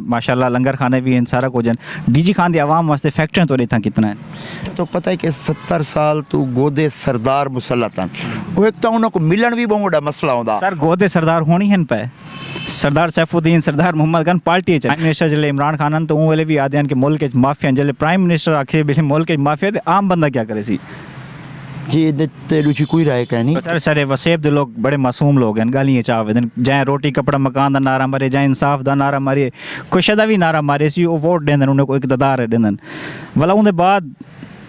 माशाल्लाह लंगर खाने भी हैं, सारा कुछ हैं। डीजी खान दी आवाम वास्ते फैक्ट्रियां तो इत्थां कितना है? तो पता है कि 70 साल तो गोदे सरदार मुसलतन वो एक तो उनको मिलन भी बहुत बड़ा मसला होता। सर गोदे सरदार होनी हैं पे Sardar Saifuddin Sardar Mohammad Khan party prime minister जिले इमरान खान तो वेले भी आदे कि मुल्क माफिया जिले प्राइम मिनिस्टर आखे भी मुल्क माफिया तो आम बंदा क्या करे सी जी रुचि कोई राय कह नहीं। सारे सारे वसेब दे लोग बड़े मासूम लोग हैं, गालियाँ चावे जै रोटी कपड़ा मकान का नारा मारे, जै इंसाफ का नारा मारे, कोई शदा भी नारा मारे सी वो वोट देंदन उन्हें कोई इकतदार देंदन भला उनके बाद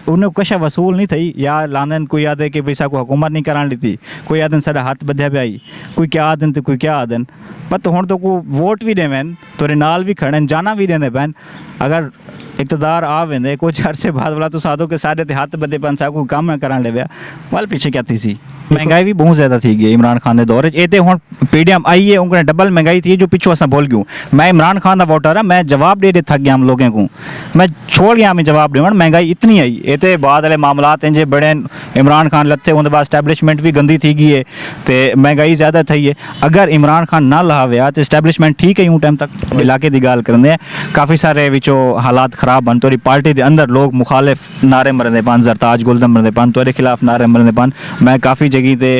उन्हें कशा वसूल नहीं थी या लांदन कोई आदे कि भई को हुकूमत नहीं करान ली थी, कोई आदन सारा हाथ बध्या पे आई, कोई क्या आदन तो कोई क्या आदन पत हुण तो को वोट भी देवें तोरे नाल भी खड़न जाना भी देंदे पैन अगर इकतदार आ वेंदे कुछ अरसे बाद वाला तो साधो के सारे हाथ बदे पन सा कोई काम न करान ले वया वाल पीछे क्या थी सी महंगाई भी बहुत ज़्यादा थी गई इमरान खान के दौर ये हुण पीडीएम आई है उनके डबल महंगाई थी जो पिछू असा बोल गयूँ मैं इमरान खान का वोटर है मैं जवाब दे थक गया हम लोगों को मैं छोड़ गया मैं जवाब देवन महंगाई इतनी आई ये बाद वाले मामलात हैं जो बड़े इमरान खान लत्थे उनके बाद स्टैबलिशमेंट भी गंदी थी गई है तो महंगाई ज़्यादा थी है अगर इमरान खान ना लहा वया तो स्टैबलिशमेंट ठीक है यूँ टाइम तक इलाके की गाल करते काफ़ी सारे विचों हालात खराब बन तोरी पार्टी के अंदर लोग मुखालिफ नारे मरते पान जरताज गुलदम मरते पान तोरे खिलाफ नारे मरते पान मैं काफ़ी जगह ते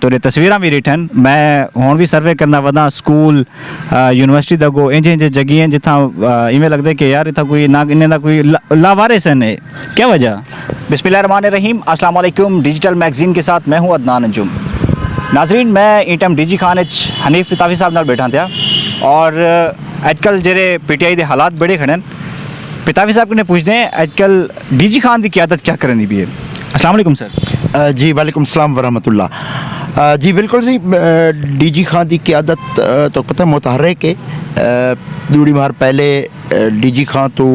तोरे तस्वीरां भी ॾिठन मैं हुण भी सर्वे करना वदा स्कूल यूनिवर्सिटी दगो इंजे इंजे जगह जिथा इवें लगता है कि यार इतना कोई ना इन्हें दा कोई लावारिस है क्या वजह। बिस्मिल्लाहिर्रहमानिर्रहीम अस्सलाम वालेकुम डिजिटल मैगजीन के साथ मैं हूँ अदनान अंजुम। नाजरीन मैं ई टाइम डीजी खान हनीफ पितावी साहब नाल बैठा था और अजकल जेरे पीटीआई के हालात बड़े खड़े पितावी साहब ने पूछते हैं अजकल डीजी खान की क्यादत क्या करनी भी है। अस्सलाम वालेकुम सर। जी वालेकुम सलाम वरहमतुल्लाह। जी बिल्कुल जी डीजी खान की क्यादत तो पता मुतहर्रिक है दूरी मार पहले डीजी खान तो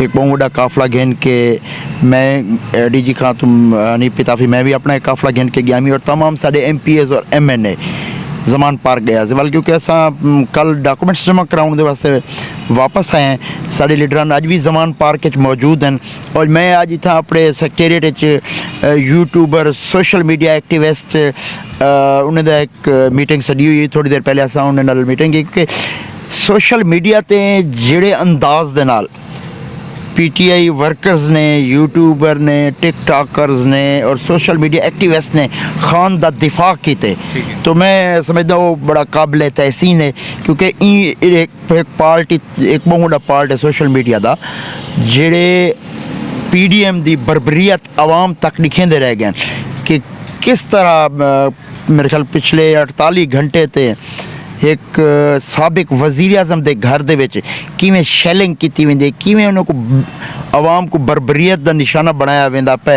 एक बहुत बड़ा काफ़िला घेन के मैं डीजी खान तुम नहीं पिताफी मैं भी अपना एक काफ़िला घेन के गया और तमाम सारे MPs और MNA जमान पार्क गया वाल क्योंकि असा कल डॉक्यूमेंट्स जमा कराने के वास्ते वापस आए हैं साढ़े लीडरान अज भी जमान पार्क मौजूद हैं और मैं अज इतना अपने सैकटेरिएट यूट्यूबर सोशल मीडिया एक्टिविस्ट उन्हें एक मीटिंग सड़ी हुई थोड़ी देर पहले असा उन्हें मीटिंग की क्योंकि सोशल मीडिया ते जेड़े अंदाज दे नाल PTI वर्कर्स ने यूट्यूबर ने टिकटॉकर्स ने और सोशल मीडिया एक्टिविस्ट ने खान दा दिफा किते तो मैं समझदा वो बड़ा काबिल तहसीन है क्योंकि एक पार्ट एक बहुत बड़ा पार्ट है सोशल मीडिया दा जेड़े PDM दी बरबरीयत आवाम तक दिखेंदे रह गए कि किस तरह मेरे ख्याल पिछले 48 घंटे ते एक साबिक वज़ीर आज़म के घर दे विच किवें शैलिंग की वेंदी किवें उनको आवाम को बरबरीयत का निशाना बनाया वेंदा पे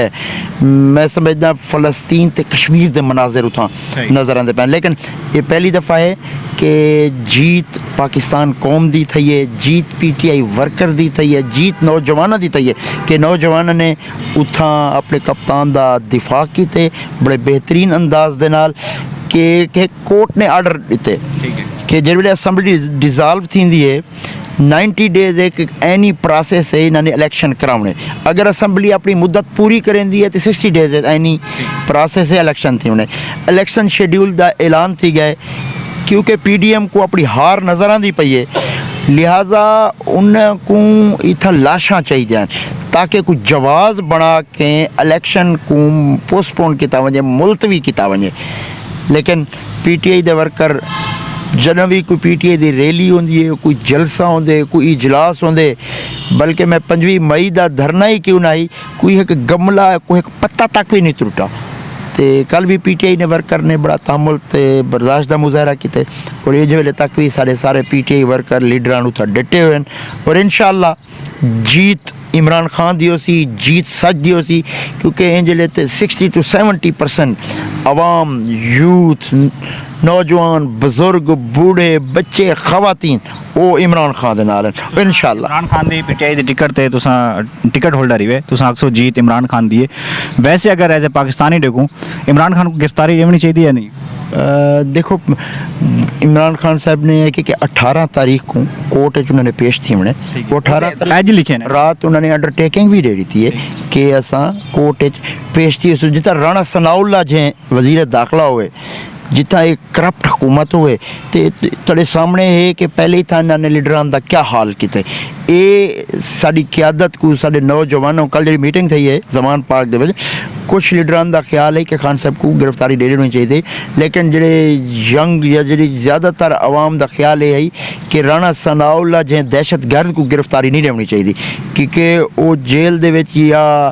मैं समझदा फ़लस्तीन ते कश्मीर के मनाजिर उठां नज़र आते पे लेकिन ये पहली दफ़ा है कि जीत पाकिस्तान कौम दी थी है जीत PTI वर्कर दी थी है जीत नौजवानों दी थी है कि नौजवानों ने उथा अपने कप्तान का दिफा किए बड़े बेहतरीन अंदाज दे नाल कि कोर्ट ने आर्डर दिते कि जिस वे असैम्बली डिज़ाल्व थी है 90 डेज़ एक एनी प्रोसेस है इन्होंने इलेक्शन कराने अगर असैम्बली अपनी मुद्दत पूरी करेंदी है तो 60 डेज़ एनी प्रोसेस है इलेक्शन थी उन्हें इलेक्शन शेड्यूल का ऐलान थी गए क्योंकि PDM को अपनी हार नज़र आती पई है लिहाजा उनको इतना लाशा चाहिए ताकि कुछ जवाज़ बना के इलेक्शन को पोस्टपोन किया वजे मुलतवी किया वजे लेकिन PTI दे वर्कर जदों भी कोई PTI की रैली होंदी है कोई जलसा होंदे कोई इजलास होंदे बल्कि मैं 5 मई का धरना ही क्यों ना आई कोई एक गमला कोई एक पत्ता तक भी नहीं टुटा तो कल भी PTI ने वर्कर ने बड़ा तामुल ते बर्दाश्त का मुजाहरा किया और इस वेले तक भी सारे PTI वर्कर लीडरान उत्थे डटे हुए हैं और इंशाअल्लाह जीत इमरान खान दी सी जीत सच दी सी क्योंकि इंजले 60 to 70% आवाम यूथ नौजवान बुजुर्ग बूढ़े बच्चे खवातीन वो इमरान खान दे नाल इंशाअल्लाह। इमरान खान दी PTI दी टिकट ते तुसा टिकट होल्डर ही वे तुसा अक्सो जीत इमरान खान दी है वैसे अगर एज ए पाकिस्तानी देखूँ इमरान खान को गिरफ्तारी लेनी चाहिए या नहीं? देखो इमरान खान साहब ने कि 18 तारीख को कोर्ट उन्होंने पेश थी हमने वो 18 लिखे रात उन्होंने अंडरटेकिंग भी दे दी थी कि असा कोर्ट पेश थी जितना राणा सनाउल्ला जे वजीर दाखिला हुए ਜਿੱਥਾਂ ਇੱਕ ਕਰਪਟ ਹਕੂਮਤ ਹੋਵੇ ਤੇ ਤੁਹਾਡੇ ਸਾਹਮਣੇ ਹੈ ਕਿ ਪਹਿਲੇ ਹੀ ਤਾਂ ਇਹਨਾਂ ਨੇ ਲੀਡਰਾਂ ਦਾ ਕੀ ਹਾਲ ਕੀਤੇ ਇਹ ਸਾਡੀ ਕਿਆਦਤ ਕੋ ਸਾਡੇ ਨੌਜਵਾਨों ਕੱਲ੍ਹ ਜਿਹੜੀ ਮੀਟਿੰਗ ਥਈ ਹੈ ਜ਼ਮਾਨ ਪਾਰਕ ਦੇ ਵਿੱਚ ਕੁਛ ਲੀਡਰਾਂ ਦਾ ਖਿਆਲ ਹੈ ਕਿ ਖਾਨ ਸਾਹਿਬ को गिरफ्तारी दे देनी चाहिए लेकिन ਜਿਹੜੇ यंग या ਜਿਹੜੀ ਜ਼ਿਆਦਾਤਰ ਆਵਾਮ ਦਾ ਖਿਆਲ ਇਹ ਹੈ ਕਿ ਰਾਣਾ ਸਨਾਉਲਾ ਜਿਹੇ ਦਹਿਸ਼ਤਗਰਦ को गिरफ्तारी नहीं देनी चाहिए ਕਿਉਂਕਿ ਉਹ ਜੇਲ੍ਹ ਦੇ ਵਿੱਚ ਜਾਂ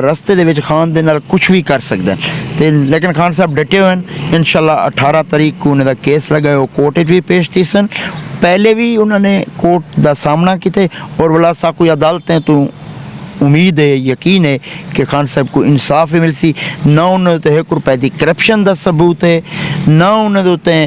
ਰਸਤੇ ਦੇ ਵਿੱਚ ਖਾਨ ਦੇ ਨਾਲ ਕੁਝ ਵੀ ਕਰ ਸਕਦਾ ਤੇ ਲੇਕਿਨ ਖਾਨ ਸਾਹਿਬ ਡਟੇ ਹੋਏ ਹਨ ਇਨਸ਼ਾਅੱਲਾ 18 ਤਾਰੀਖ को ਉਹਨਾਂ ਦਾ ਕੇਸ ਲਗਾ ਉਹ ਕੋਰਟ ਵਿੱਚ ਵੀ ਪੇਸ਼ ਥੀ ਸਨ पहले भी उन्होंने कोर्ट का सामना किए और वला सा कोई अदालतें तो उम्मीद है यकीन है कि खान साहब को इंसाफ भी मिलसी ना उन्होंने एक रुपए की करप्शन का सबूत है ना उन्होंने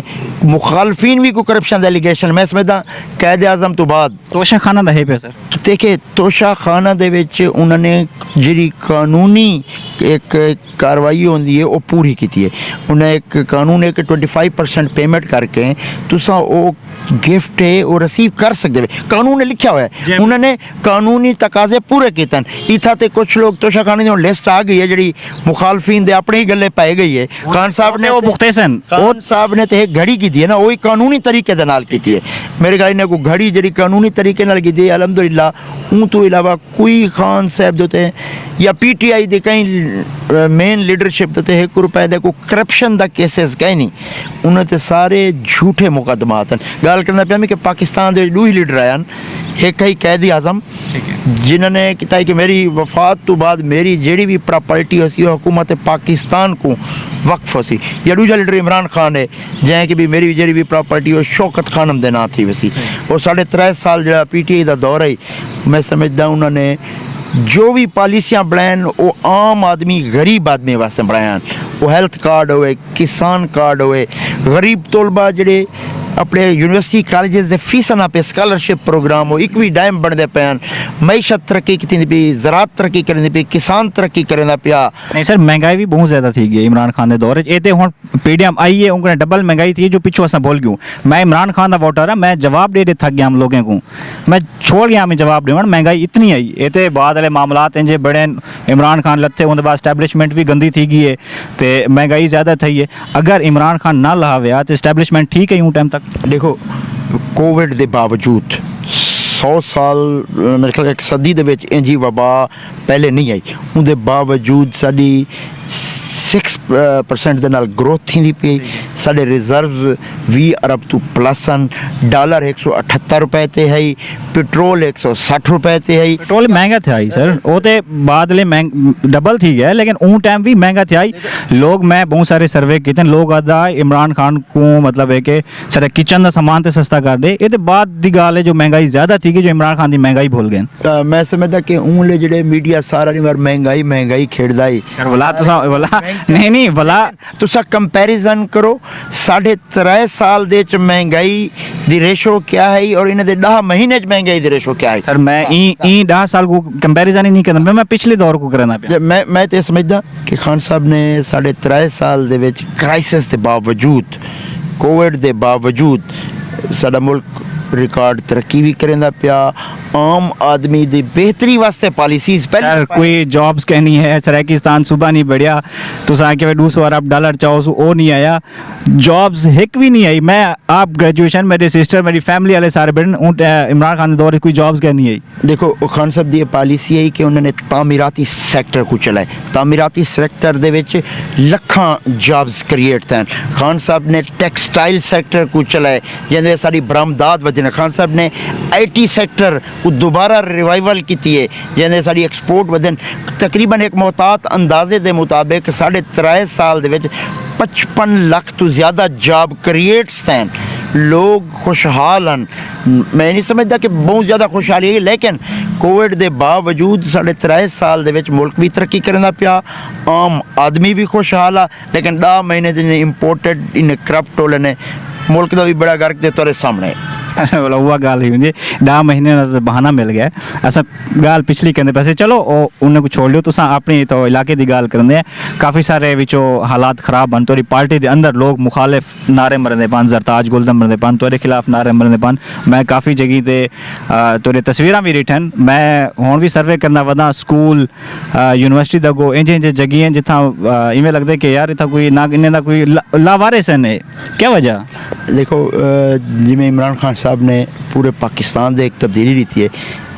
मुखालफिन भी कोई करप्शन का एलीगेशन मैं समझदा कैद आज़म तो बाद ਤੋਸ਼ਾ ਖਾਨਾ ਦਾ ਹੈ ਪਿਆ ਸਰ देखिए ਤੋਸ਼ਾ ਖਾਨਾ ਦੇ ਵਿੱਚ ਉਹਨਾਂ ਨੇ ਜਿਹੜੀ ਕਾਨੂੰਨੀ ਇੱਕ ਕਾਰਵਾਈ ਹੁੰਦੀ ਹੈ ਉਹ ਪੂਰੀ ਕੀਤੀ ਹੈ ਉਹਨਾਂ ਇੱਕ ਕਾਨੂੰਨ ਹੈ ਕਿ 25% ਪੇਮੈਂਟ ਕਰਕੇ ਤੁਸੀਂ ਉਹ ਗਿਫਟ ਹੈ ਉਹ ਰਿਸੀਵ ਕਰ ਸਕਦੇ ਹੋ ਕਾਨੂੰਨ ਨੇ ਲਿਖਿਆ ਹੋਇਆ ਹੈ ਉਹਨਾਂ ਨੇ ਕਾਨੂੰਨੀ ਤਕਾਜ਼ੇ ਪੂਰੇ ਕੀਤੇ ਹਨ ਇੱਥਾ ਤੇ ਕੁਝ ਲੋਕ ਤੋਸ਼ਾ ਖਾਨੇ ਦੀ ਲਿਸਟ ਆ ਗਈ ਹੈ ਜਿਹੜੀ ਮੁਖਾਲਫਿਨ ਦੇ ਆਪਣੇ ਹੀ ਗੱਲੇ ਪਾਏ ਗਈ ਹੈ ਖਾਨ ਸਾਹਿਬ ਨੇ ਉਹ ਮੁਖਤਸਨ ਖਾਨ ਸਾਹਿਬ ਨੇ ਤੇ ਘੜੀ ਕੀਤੀ ਹੈ ਨਾ ਉਹ ਕਾਨੂੰਨੀ ਤਰੀਕੇ ਦੇ ਨਾਲ ਕੀਤੀ ਹੈ ਮੇਰੇ ਖਿਆਲ ਨੇ ਕੋਈ ਘੜੀ ਜਿਹੜੀ ਕਾਨੂੰਨੀ ਤਰੀਕੇ ਨਾਲ ਕੀਤੀ ਹੈ ਅਲਹਮਦੁਲਿਲਾ ਉਹ ਤੋਂ ਇਲਾਵਾ ਕੋਈ ਖਾਨ ਸਾਹਿਬ ਦੇ ਤੇ ਜਾਂ ਪੀਟੀਆਈ ਦੇ ਕਈ ਮੇਨ ਲੀਡਰਸ਼ਿਪ ਦੇ ਤੇ 1 ਰੁਪਏ ਦੇ ਕੋਈ ਕਰਪਸ਼ਨ ਦਾ ਕੇਸਿਸ ਕਈ ਨਹੀਂ ਉਹਨਾਂ ਤੇ ਸਾਰੇ ਝੂਠੇ ਮੁਕੱਦਮਾਤ ਹਨ ਗੱਲ ਕਰਨਾ ਪਿਆ ਮੈਂ ਕਿ ਪਾਕਿਸਤਾਨ ਦੇ ਦੋ ਹੀ ਲੀਡਰ ਆਏ ਹਨ ਇੱਕ ਹੀ ਕੈਦੀ ਆਜ਼ਮ ਜਿਨ੍ਹਾਂ ਨੇ ਕੀਤਾ ਕਿ ਮੇਰੀ ਵਫਾਤ ਤੋਂ ਬਾਅਦ ਮੇਰੀ ਜਿਹੜੀ ਵੀ ਪ੍ਰਾਪਰਟੀ ਹੋਸੀ ਉਹ ਹਕੂਮਤ ਪਾਕਿस्तान को वक्फ होसी या दूजा लीडर इमरान खान है जैसे कि भी मेरी जी भी प्रॉपर्टी वो शौकत खानम के नाम थी वसी और 3.5 साल जो PTI का दौर है मैं समझदा उन्होंने जो भी पॉलिसियाँ बनाए वो आम आदमी गरीब आदमी वास्ते बनाए वो हेल्थ कार्ड होए किसान कार्ड होए गरीब तलबा जड़े अपने यूनिवर्सिटी कॉलेजेस के फीसा ना पे स्कॉलरशिप प्रोग्राम हो एक भी डायम बनते पे मैशत तरक्की की पी ज़रात तरक्की करें पी किसान तरक्की करें पिया नहीं सर महंगाई भी बहुत ज़्यादा थी गई इमरान खान के दौर ये तो हम PDM आई है उनके डबल महंगाई थी जो पिछू असा बोल गयूँ मैं इमरान खान का वोटर है मैं जवाब दे थक गया हम लोगों को मैं छोड़ गया मैं जवाब देवन महंगाई इतनी आई ये तो बाद वाले मामलात हैं जो बड़े इमरान खान लत्थे उनके बाद स्टैबलिशमेंट भी गंदी थी गई है तो महंगाई ज़्यादा थी है अगर इमरान खान ना लहावे तो स्टैबलिशमेंट ठीक है यूँ टाइम तक देखो कोविड के बावजूद 100 साल मेरे ख्याल एक सदी दे विच इंजी वबा पहले नहीं आई उनके बावजूद साड़ी 6% ਦੇ ਨਾਲ ਗਰੋਥ ਥੀਂਦੀ ਪਈ ਸਾਡੇ ਰਿਜ਼ਰਵਸ 20 ਅਰਬ ਤੋਂ ਪਲੱਸ ਹਨ ਡਾਲਰ 178 रुपए ਤੇ ਹੈ पेट्रोल 160 रुपए ते है पेट्रोल महंगा था ही सर वो तो बाद डबल थी गया लेकिन उन टाइम भी महंगा था ही लोग मैं बहुत सारे सर्वे किए लोग आदा इमरान खान को मतलब है कि सारे किचन का सामान तो सस्ता कर दे ये तो बाद की गाल है जो महंगाई ज़्यादा थी कि जो इमरान खान की महंगाई भूल गए मैं समझदा कि उनले जेडे मीडिया सारा नहीं बार महंगाई खेड़दा ही बोला नहीं बोला तुसा कंपैरिजन करो 3.5 साल दे च महंगाई दी रेशो क्या है और इन्हें 10 महीने च महंगाई दी रेशो क्या है सर मैं 10 साल को कंपैरिजन ही नहीं करना मैं पिछले दौर को करना पे मैं तो समझदा कि खान साहब ने 3.5 साल दे विच क्राइसिस के बावजूद कोविड के बावजूद साडा मुल्क रिकॉर्ड तरक्की भी करेंदा पिया आम आदमी दी बेहतरी वास्ते पॉलिसीज सर कोई जॉब्स कहनी है सराकिस्तान सुबह नहीं बढ़िया तो आके $200 अरब डॉलर चाहो सो वो नहीं आया जॉब्स एक भी नहीं आई मैं आप ग्रेजुएशन मेरे सिस्टर मेरी फैमिली वाले सारे बैठे इमरान खान के दौर कोई जॉब्स क्या नहीं आई देखो खान साहब की पॉलिसी है कि उन्होंने तामीराती सैक्टर को चलाए तामीराती सैक्टर दे विच लखां जॉब्स क्रिएट थे खान साहब ने टैक्सटाइल सैक्टर को चलाए जिन्हें सारी बरामदात वजन खान साहब ने IT सैक्टर को दोबारा रिवाइवल की है जिन्हें साड़ी एक्सपोर्ट वजन तकरीबन एक मोहतात अंदाजे के मुताबिक 3.5 साल दे विच 55 लाख तो ज़्यादा जॉब क्रिएट्स हैं लोग खुशहाल हैं मैं नहीं समझता कि बहुत ज़्यादा खुशहाली है लेकिन कोविड के बावजूद 3.5 साल दे विच मुल्क भी तरक्की करना पिया आम आदमी भी खुशहाल है लेकिन 10 महीने जिन्हें इंपोर्टेड इन करप्ट होले ने मुल्क का भी बड़ा गर्क दे तोरे सामने बोला हुआ गाल ही हुंदी 10 महीने का बहाना मिल गया असा गाल पिछली कहते पैसे चलो उन्हें को छोड़ लियो तुसा अपनी तो इलाके की गाल करने काफ़ी सारे विचों हालात खराब बन तोरी पार्टी के अंदर लोग मुखालिफ नारे मरने पान जरताज गुलदम मरने पान तोरे खिलाफ नारे मरने पान मैं काफ़ी जगह ते तोरे तस्वीर भी डिठन मैं हुण भी सर्वे करना वदा स्कूल यूनिवर्सिटी दगो इंज इंज जगह जिथा इवें लगता कि यार इतना कोई ना इन्हें कोई लावारिस है क्या वजह देखो जिमें इमरान खान साहब ने पूरे पाकिस्तान दे एक तब्दीली दी है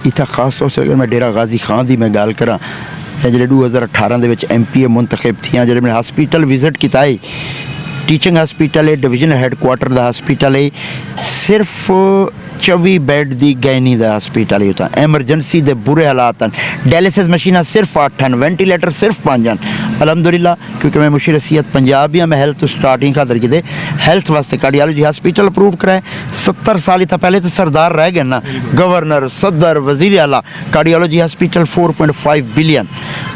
इतना खास तौर से अगर मैं डेरा गाजी खान की मैं गल करा जो 2018 के MP मुंतखब थी जो मैं हॉस्पिटल विजिट किया है टीचिंग हॉस्पिटल है डिवीजन हैडकुआटर का हॉस्पिटल है सिर्फ 24 बैड की गैनी का हॉस्पिटल है उत्थां एमरजेंसी के बुरे हालात हैं डायलिसिस मशीन सिर्फ 8 हैं वेंटिलेटर सिर्फ 5 हैं अलहमदुलिल्ला क्योंकि मैं मुशीर रसीयत पंजाब भी हाँ मैं हेल्थ स्टार्टिंग खातर किते हेल्थ वास्ते कार्डियोलॉजी हॉस्पिटल अप्रूव कराए 70 साल इतना पहले तो सरदार रह गए ना गवर्नर सदर वजीर आला cardiology hospital 4.5 billion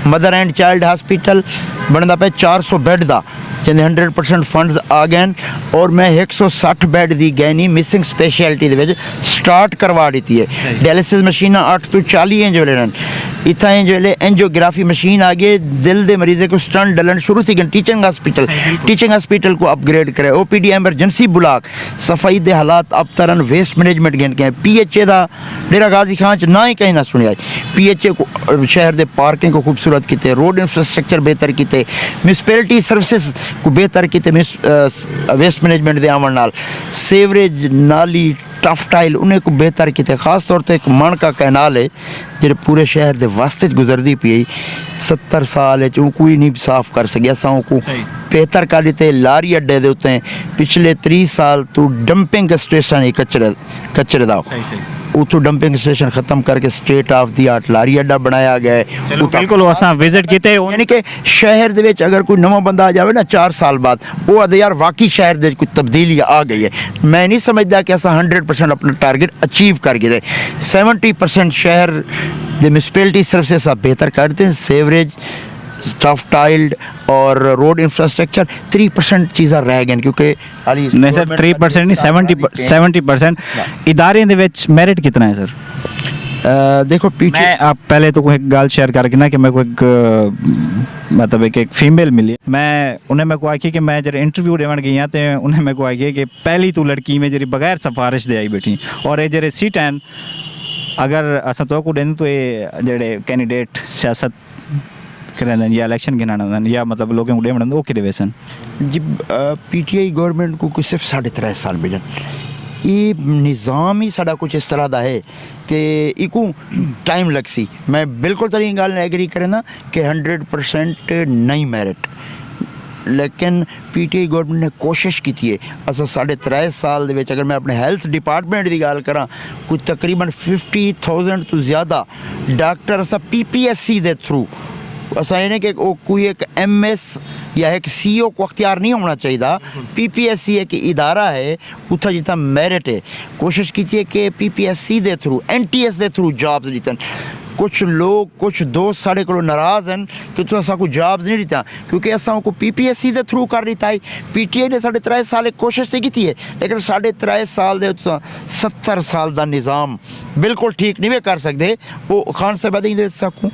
mother and child hospital बनता पे 400 बैड का जिन्हें 100% फंड्स आ गए और मैं 160 बैड की गैनी मिसिंग स्पेशलिटी स्टार्ट करवा दी है डायलिसिस मशीन 8 तो 40 इंच वाले इतना इंच वाले एंजियोग्राफी मशीन आ गई दिल के मरीजे को स्टंट डलन शुरू थी टीचिंग हॉस्पिटल को अपग्रेड करे OPD एमरजेंसी ब्लॉक सफाई के हालात अब तरन वेस्ट मैनेजमेंट गिन के PHA का डेरा गाजी खान च ना ही कहीं ना सुनिया PHA को शहर के पार्किंग को खूबसूरत किए रोड इंफ्रास्ट्रक्चर बेहतर किए म्यूनसिपैलिटी सर्विसेज को बेहतर किए वेस्ट मैनेजमेंट के आवन नाल सेवरेज नाली टफ टाइल उन्हें को बेहतर किए खास तौर पर एक मन का कैनाल है जो पूरे शहर के वास्ते गुजरती पी 70 साल कोई नहीं साफ कर सकिया असा को बेहतर कर दिते लारी अड्डे के उत्ते पिछले 30 साल तो डंपिंग स्टेशन ही कचरे का उतो डंपिंग स्टेशन खत्म करके स्टेट ऑफ दी आर्ट लारी अड्डा बनाया गया है बिल्कुल असा विजिट किए यानी कि शहर दे विच अगर कोई नवा बंदा आ जाए ना 4 साल बाद वो आदे यार वाकई शहर दे कोई तब्दीली आ गई है मैं नहीं समझदा कि असा 100% अपना टारगेट अचीव कर गए 70% शहर दे म्यूनसिपैलिटी सर्विसेज आप बेहतर करते हैं सेवरेज स्टफ टाइल्ड और रोड इंफ्रास्ट्रक्चर 3% चीज़ा रह गए क्योंकि नहीं सर 3% नहीं 70% इदारे दे विच मेरिट कितना है सर देखो मैं आप पहले तो कोई एक गाल शेयर करके ना कि मैं कोई मतलब एक फीमेल मिली मैं उन्हें मैं को आखी कि मैं जरा इंटरव्यू देवन गई तो उन्हें मैं को आखी कि पहली तू लड़की में जरी बगैर सिफारिश दे आई बैठी और ये जरे C10 अगर अस तो को देन तो ये जड़े कैंडिडेट सियासत करन या इलेक्शन गिनाना या मतलब लोगों को देवन वो कि वेसन जी PTI गवर्नमेंट को कोई सिर्फ 3.5 साल मिलन ये निज़ाम ही साड़ा कुछ इस तरह का है कि इको टाइम लग सी मैं बिल्कुल तरी गल एग्री करे ना कि 100% नहीं मेरिट लेकिन PTI गवर्नमेंट ने कोशिश की है अस 3.5 साल दे विच अगर मैं अपने हेल्थ डिपार्टमेंट की गल करा कुछ तकरीबन 50,000 तो ज़्यादा डॉक्टर अस PPSC के थ्रू असा इन्हें कि कोई एक MS या एक CO को अख्तियार नहीं होना चाहिए PPSC एक इदारा है उतना जितना मेरिट है कोशिश कीजिए कि PPSC के थ्रू NTS के थ्रू जॉब्स लीतन कुछ लोग कुछ दोस्त साढ़े को नाराज़ हैं कि तो असा को जॉब्स नहीं दिता क्योंकि असा को PPSC के थ्रू कर दिता है PTI ने 3.5 साल एक कोशिश तो की है लेकिन 3.5 साल दे 70 साल का निज़ाम बिल्कुल ठीक नहीं वे कर सकते वो खान साहब दे सकूँ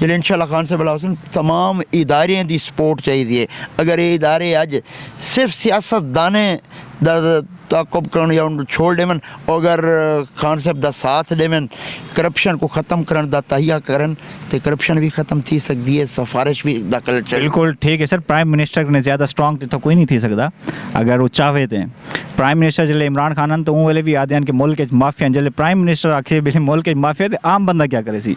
जिले इंशाल्लाह खान से बला हुसैन तमाम इदारे की सपोर्ट चाहिए अगर ये इदारे अज सिर्फ सियासतदाने ताकब कर या छोड़ देवन अगर खान साहब का साथ देवन करप्शन को ख़त्म करने का तहिया करन तो करप्शन भी ख़त्म थी सकती है सिफारिश भी दा कल्चर बिल्कुल ठीक है सर प्राइम मिनिस्टर ने ज़्यादा स्ट्रॉन्ग तो कोई नहीं थी सकता अगर वो चाहे तो प्राइम मिनिस्टर जिले इमरान खान तो वो भी आदि कि मुल्क माफिया जिले प्राइम मिनिस्टर आखे मुल्क माफिया तो आम बंदा क्या करे सी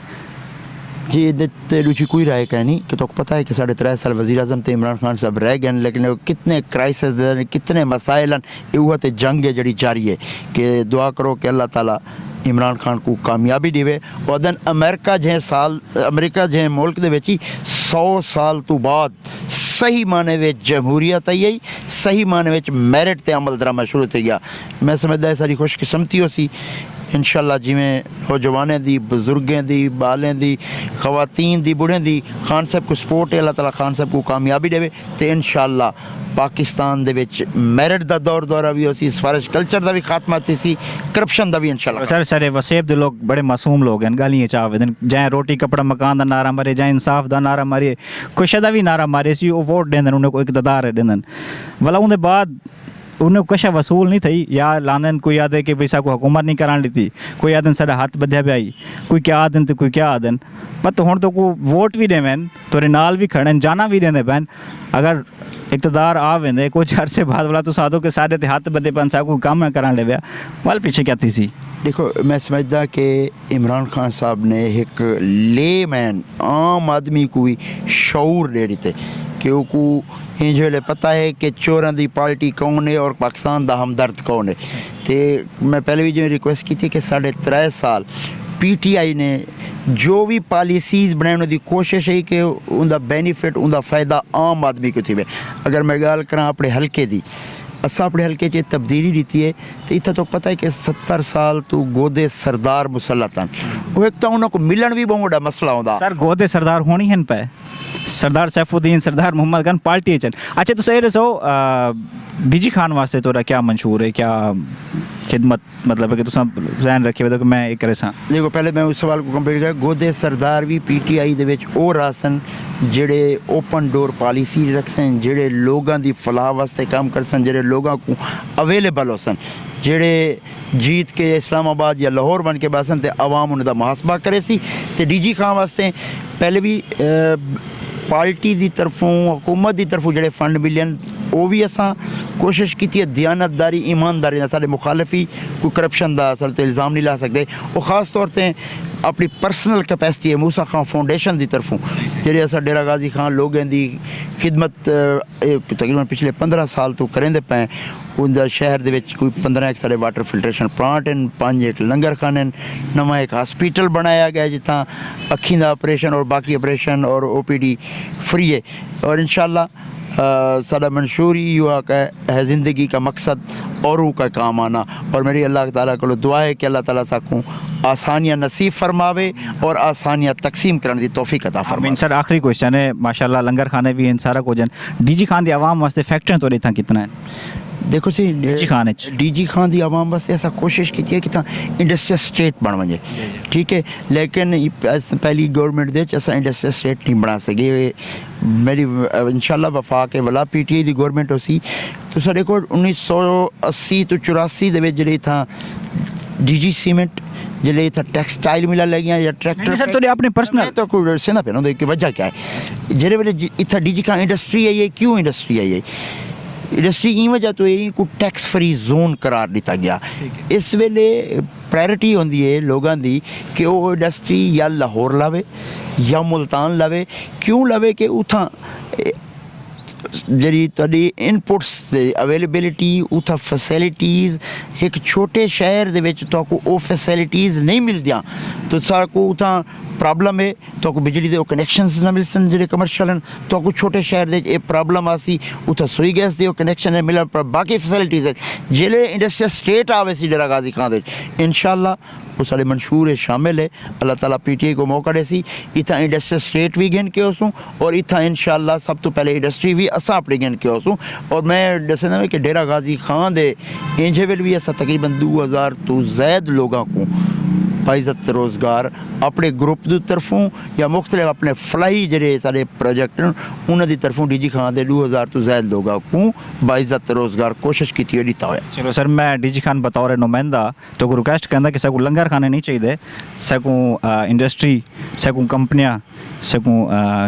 जी लुची कोई राय का नहीं कि तो पता है कि 3.5 साल वज़ीर आज़म तो इमरान खान साहब रह गए लेकिन कितने क्राइसिस कितने मसाइल ये तो जंग है जी जारी है कि दुआ करो कि अल्लाह ताला इमरान खान को कामयाबी देवे और दिन अमेरिका जे मुल्क दे विच 100 साल तो बाद सही माने में जमहूरीत आई आई सही माने में मेरिट ते अमल दरामद शुरू थी गया मैं समझदा है सारी खुशकिस्मती हो सी इंशाल्लाह जिमें नौजवानें दी बजुर्गें दी बालें दी खवातीन दी बुढ़ें दी खान साहब को सपोर्ट है, अल्लाह ताला खान साहब को कामयाबी देवे तो इंशाल्लाह पाकिस्तान दे विच मैरिट दा दौर दौरा भी होसी, सिफारिश कल्चर दा भी खात्मा सी, करप्शन दा भी इंशाल्लाह। सर सारे वसेब दे लोग बड़े मासूम लोग हैं, गालियां चावे जाए रोटी कपड़ा मकान दा नारा मारे, जाए इंसाफ दा नारा मारे, कुछ दा भी नारा मारे सी, वो वोट देंदन उन्हें को इकतदार देंदन भला उनके बाद उन्हें कुछ वसूल नहीं थी या लांदन कोई आदे कि पैसा को हुकूमत नहीं करान दी, कोई आदन सारा हाथ बध्या पे आई, कोई क्या आदन तो कोई क्या आदन पत हुण तो को वोट भी देवें तोरे नाल भी खड़न जाना भी देंदे पैन अगर इकतदार आ वेंदे कुछ अरसे बाद वाला तो साधो के सारे ते हाथ बदे पन सा को काम न करान ले वाल पीछे क्या थी सी। देखो मैं समझदा कि इमरान खान साहब ने एक लेमैन आम आदमी को भी शऊर दे दिते कि वो इंज वेले पता है कि चोरां दी पार्टी कौन है और पाकिस्तान दा हमदर्द कौन है। तो मैं पहले भी जो रिक्वेस्ट की थी कि 3.5 साल PTI ने जो भी पॉलिसीज़ बनाने की कोशिश है कि उनका बेनीफिट उनका फ़ायदा आम आदमी को थी। अगर मैं गल करा अपने हल्के की, असा अपने हल्के च तब्दीली दी है तो इतना तो पता है कि 70 साल तो गोदे सरदार मुसलत हैं, वो एक तो उन्होंने मिलन भी बहुत बड़ा मसला होता। सर गोदे सरदार होनी हैं पे सरदार सैफुद्दीन सरदार मोहम्मद गन पार्टी चल। अच्छा तो सही रसो DG खान वास्ते तोरा क्या मंशूर है, क्या खिदमत मतलब है कि तुम जहन रखे तो कि मैं एक करे सा। देखो पहले मैं उस सवाल को कंप्लीट कर, गोदे सरदार भी PTI दे विच ओ रासन जेड़े ओपन डोर पॉलिसी रखसन, जेड़े लोगों की फलाह वास्ते काम करसन, जेड़े लोगों को अवेलेबल होसन, जेड़े जीत के इस्लामाबाद या लाहौर बन के बासन ते आवाम उनका मुहासबा करे सी। ते DG खान वास्ते पहले भी पार्टी की तरफों हुकूमत की तरफों जेड़े फंड मिलन वो भी असा कोशिश की है दयानतदारी ईमानदारी सारे मुखालफी कोई करप्शन का असल तो इल्ज़ाम नहीं ला सकते। वो खास तौर पर अपनी पर्सनल कैपेसिटी है मूसा खान फाउंडेशन की तरफों जेह्ड़े अस डेरा गाजी खान लोगों की खिदमत तकरीबन पिछले 15 साल तो करेंदे पे। उनका शहर दे विच कोई 15 एक सारे वाटर फिल्ट्रेशन प्लांट हैं, 5 एक लंगर खाने, नवा एक हॉस्पिटल बनाया गया जितना अखी का ऑपरेशन और बाकी ऑपरेशन और OPD फ्री है। और इंशाल्लाह सारा मंशूर ही हुआ है ज़िंदगी का मकसद औरों का काम आना। और मेरी अल्लाह ताला को दुआ है कि अल्लाह ताला साकूँ आसानियाँ नसीब फरमावे और आसानियाँ तकसीम करने की तौफीक अता फरमावे। सर आखिरी क्वेश्चन है, माशाल्लाह लंगर खाने भी इन सारा कुछ DG खान दी आवाम वास्ते फैक्ट्रियां तो इतना कितना है? देखो सी DG खान की आवाम वास्ते ऐसा कोशिश की है कि इंडस्ट्रियल स्टेट बन वजे, ठीक है, लेकिन पहली गवर्नमेंट दे अस इंडस्ट्रियल स्टेट नहीं बना सके। मेरी इंशाल्लाह वफाक वाला PTI की गवर्नमेंट हो सी तो साढ़े को 1980 तो 84 जे था DG सीमेंट जे था टेक्सटाइल मिला लगियां या ट्रैक्टर सर तो अपने पर्सनल तो कोई सेना पे ना कि वजह क्या है जेरे वेले इतना DG खान इंडस्ट्री आई है, क्यों इंडस्ट्री आई है? इंडस्ट्री की वजह तो यही को टैक्स फ्री जोन करार दिता गया। इस वेले प्रायोरिटी होंदी है लोगों की कि वो इंडस्ट्री या लाहौर लावे या मुल्तान लावे। क्यों लावे कि उथा जी तुहाडी इनपुट्स अवेलेबिलिटी उथा फैसिलिटीज़ एक छोटे शहर दे विच तुहानू वो फैसिलिटीज़ नहीं मिलदियां तो साकू उथा प्रॉब्लम है। तो बिजली के कनैक्शनस ना मिलसन जो कमर्शियल हैं, तो छोटे शहर दे ये प्रॉब्लम आसी उतना सुई गैस के कनैक्शन है मिलन पर बाकी फैसिलिटीज़ है। जिले इंडस्ट्रियल स्टेट आवे सी डेरा गाजी खान इंशाल्लाह वो सारे मंशूर है शामिल है। अल्लाह ताला PTI को मौका दे सी इतना इंडस्ट्रियल स्टेट भी गिन के उसूँ और इतना इंशाल्लाह सब तो पहले इंडस्ट्री भी असा अपनी गिन के उसूँ। और मैं दसना कि डेरा गाजी खान दे इंजे वेल भी असा तकरीबन 2000 तो ज़ायद लोगों को बाइज़त रोज़गार अपने ग्रुप की तरफों या मुख्तलिफ अपने फलाई जड़े सारे प्रोजेक्ट उन्होंने तरफों DG खान दे 2000 तो ज़ायद लोगों को बाइज़त रोज़गार कोशिश की दिता हुआ। चलो सर मैं DG खान बतौर नुमाइंदा तो रिक्वेस्ट करना कि सकूँ लंगर खाने नहीं चाहिए, सकूँ इंडस्ट्री सकूँ कंपनियाँ सकूँ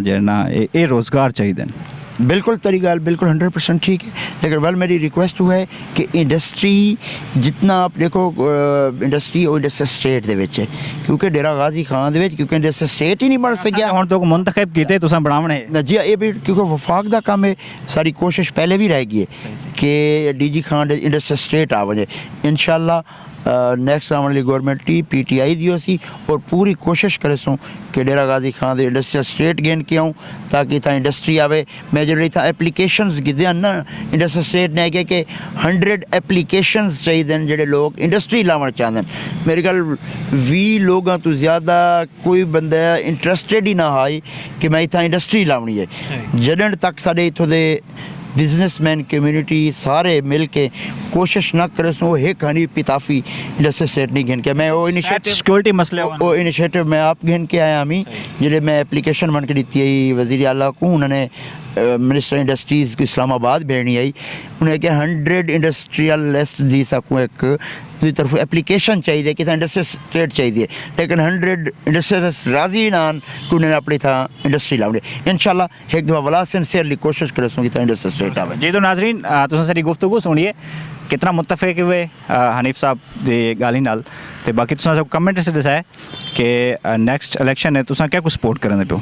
जो ना ये रोज़गार चाहिए। बिल्कुल तेरी गल बिल्कुल 100% ठीक है, लेकिन वाल मेरी रिक्वेस्ट हुआ है कि इंडस्ट्री जितना आप देखो इंडस्ट्री और इंडस्ट्रियल स्टेट दे विच है क्योंकि डेरा गाजी खान दे विच क्योंकि इंडस्ट्रियल स्टेट ही नहीं बन सकिया हुण तो मुंतखब कीते तुसां बनावणे जी ये भी क्योंकि वफाक दा काम है। सारी कोशिश पहले भी रह गई है कि DG खान इंडस्ट्रियल स्टेट आ वजे इंशाल्लाह नेक्स्ट आने वाली गवर्नमेंट टी PTI दी सी और पूरी कोशिश करे सो कि डेरा गाजी खान दे इंडस्ट्रियल स्टेट गेन के आऊँ ताकि था इंडस्ट्री आवे मैं जो था एप्लीकेशंस गिदे ना इंडस्ट्रियल स्टेट ने आखे कि 100 एप्लीकेशंस चाहिए जेडे लोग इंडस्ट्री लावन चाहते हैं मेरे ख्याल 20 लोगों तो ज़्यादा कोई बंदा इंटरस्टेड ही ना है कि मैं इतना इंडस्ट्री लावनी है जडन तक साढ़े इतों दे बिजनेसमैन कम्युनिटी सारे मिल के कोशिश ना करे सो एक हनी पिताफी इंडस्ट्रियल स्टेट नहीं गिन के मैं वो इनिशिएटिव सिक्योरिटी मसले वो इनिशिएटिव मैं आप गिन के आया हमी जिले मैं एप्लीकेशन बन के दी आई वज़ीर आला को उन्होंने मिनिस्टर इंडस्ट्रीज़ को इस्लामाबाद भेजनी आई उन्हें कि 100 इंडस्ट्रियलिस्ट दी सकूँ एक दूसरी तरफ एप्लीकेशन चाहिए कि इंडस्ट्रियल स्टेट चाहिए लेकिन 100 इंडस्ट्रियलिस्ट राजी ना कि उन्हें अपनी था इंडस्ट्री लाउंगे इंशाल्लाह एक दफ़ा वला सिंसियरली कोशिश करे कि इंडस्ट्रियल स्टेट आवे जी तो नाजरीन तुम सारी गुफ्तगू सुनिए कितना मुतफिक हुए हनीफ साहब दी गाली नाल ते बाकी तुसा सब कमेंट से दसाए कि नेक्स्ट इलेक्शन है तुसा क्या कुछ सपोर्ट करने पे